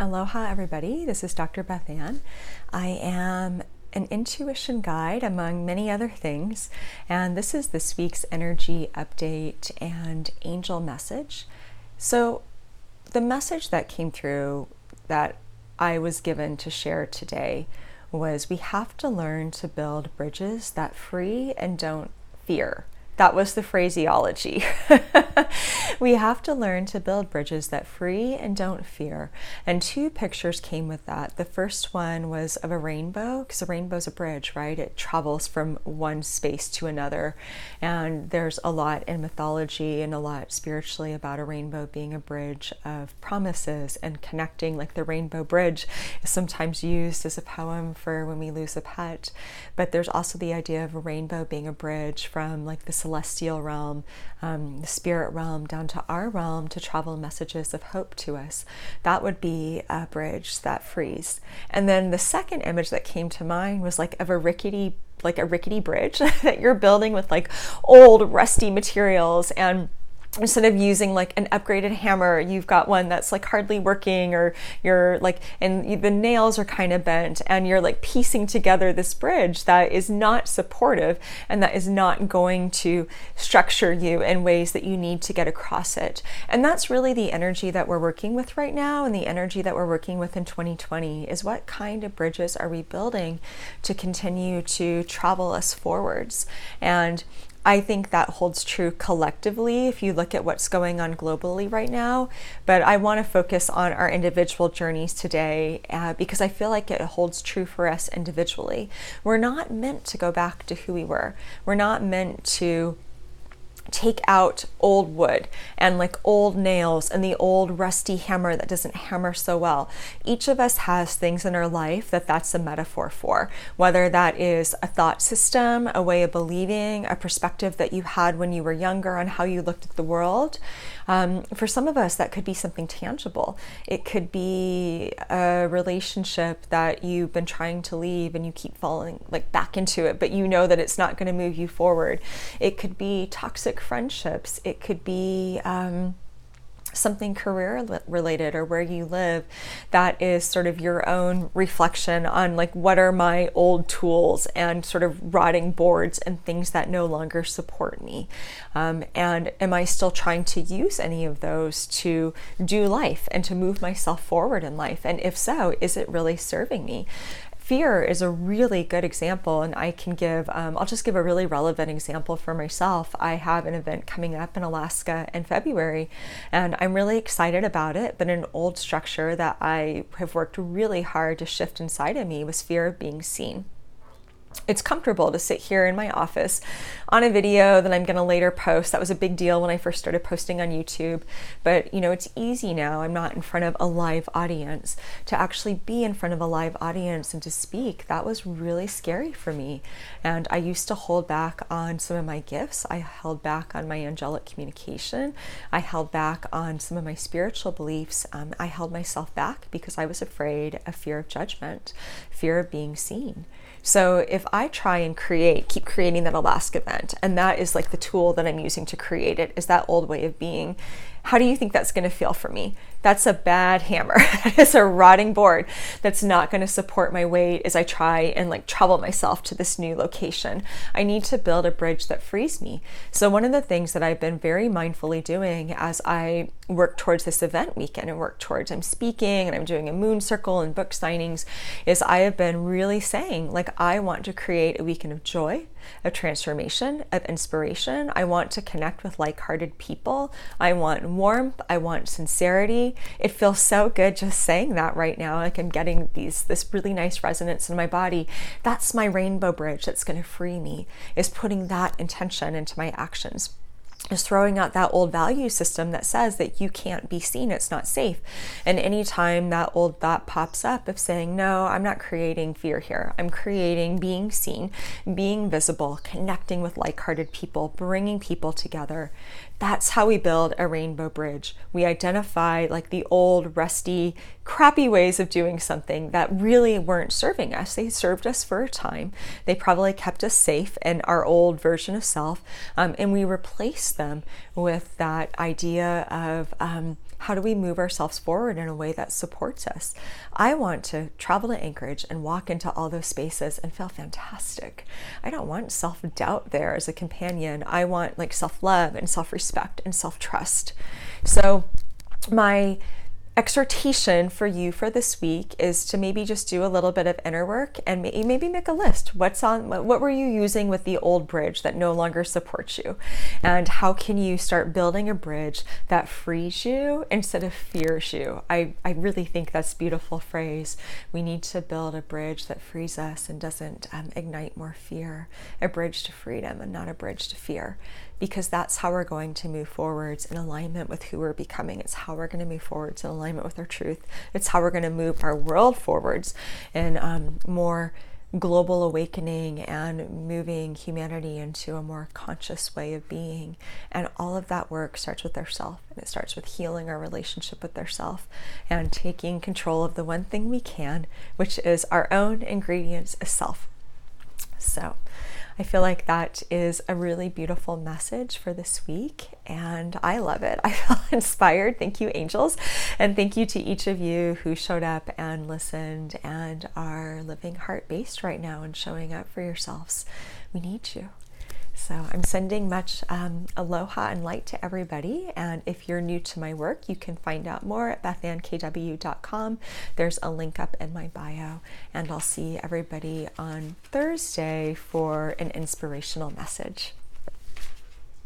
Aloha, everybody. This is Dr. BethAnne. I am an intuition guide among many other things, and this is this week's energy update and angel message. So, the message that came through that I was given to share today was we have to learn to build bridges that free and don't fear. That was the phraseology. We have to learn to build bridges that free and don't fear. And two pictures came with that. The first one was of a rainbow, because a rainbow's a bridge, right? It travels from one space to another. And there's a lot in mythology and a lot spiritually about a rainbow being a bridge of promises and connecting, like the Rainbow Bridge is sometimes used as a poem for when we lose a pet. But there's also the idea of a rainbow being a bridge from like the celestial realm, the spirit realm, down to our realm to travel messages of hope to us. That would be a bridge that frees. And then the second image that came to mind was like of a rickety bridge that you're building with like old rusty materials, and instead of using like an upgraded hammer, you've got one that's like hardly working, or you're like, and the nails are kind of bent, and you're like piecing together this bridge that is not supportive and that is not going to structure you in ways that you need to get across it. And that's really the energy that we're working with right now, and the energy that we're working with in 2020 is what kind of bridges are we building to continue to travel us forwards. And I think that holds true collectively if you look at what's going on globally right now. But I want to focus on our individual journeys today because I feel like it holds true for us individually. We're not meant to go back to who we were. We're not meant to take out old wood and like old nails and the old rusty hammer that doesn't hammer so well. Each of us has things in our life that's a metaphor for, whether that is a thought system, a way of believing, a perspective that you had when you were younger on how you looked at the world. For some of us, that could be something tangible. It could be a relationship that you've been trying to leave and you keep falling like back into it, but you know that it's not going to move you forward. It could be toxic friendships. It could be something career related, or where you live, that is sort of your own reflection on like, what are my old tools and sort of rotting boards and things that no longer support me, and am I still trying to use any of those to do life and to move myself forward in life? And if so, is it really serving me? Fear is a really good example, and I can give, I'll just give a really relevant example for myself. I have an event coming up in Alaska in February, and I'm really excited about it, but an old structure that I have worked really hard to shift inside of me was fear of being seen. It's comfortable to sit here in my office on a video that I'm going to later post. That was a big deal when I first started posting on YouTube. But, you know, it's easy now. I'm not in front of a live audience. To actually be in front of a live audience and to speak, that was really scary for me. And I used to hold back on some of my gifts. I held back on my angelic communication. I held back on some of my spiritual beliefs. I held myself back because I was afraid of fear of judgment, fear of being seen. So if I try and keep creating that Alaska event, and that is like the tool that I'm using to create it, is that old way of being, how do you think that's going to feel for me? That's a bad hammer. It's a rotting board that's not going to support my weight as I try and like travel myself to this new location. I need to build a bridge that frees me. So one of the things that I've been very mindfully doing as I work towards this event weekend and I'm speaking and I'm doing a moon circle and book signings, is I have been really saying, like, I want to create a weekend of joy, of transformation, of inspiration. I want to connect with like-hearted people. I want warmth. I want sincerity. It feels so good just saying that right now. Like, I'm getting this really nice resonance in my body. That's my rainbow bridge that's going to free me, is putting that intention into my actions. Is throwing out that old value system that says that you can't be seen, it's not safe. And anytime that old thought pops up of saying, no, I'm not creating fear here. I'm creating being seen, being visible, connecting with like-hearted people, bringing people together. That's how we build a rainbow bridge. We identify like the old, rusty, crappy ways of doing something that really weren't serving us. They served us for a time. They probably kept us safe in our old version of self. And we replace them with that idea of how do we move ourselves forward in a way that supports us? I want to travel to Anchorage and walk into all those spaces and feel fantastic. I don't want self-doubt there as a companion. I want like self-love and self-respect and self-trust. So my exhortation for you for this week is to maybe just do a little bit of inner work and maybe make a list. What were you using with the old bridge that no longer supports you? And how can you start building a bridge that frees you instead of fears you? I really think that's a beautiful phrase. We need to build a bridge that frees us and doesn't ignite more fear. A bridge to freedom and not a bridge to fear. Because that's how we're going to move forwards in alignment with who we're becoming. It's how we're going to move forwards in alignment with our truth. It's how we're going to move our world forwards in more global awakening and moving humanity into a more conscious way of being. And all of that work starts with ourself, and it starts with healing our relationship with ourself and taking control of the one thing we can, which is our own ingredients of self. So I feel like that is a really beautiful message for this week, and I love it. I feel inspired. Thank you, angels, and thank you to each of you who showed up and listened and are living heart-based right now and showing up for yourselves. We need you. So I'm sending much aloha and light to everybody. And if you're new to my work, you can find out more at BethAnneKW.com. There's a link up in my bio. And I'll see everybody on Thursday for an inspirational message.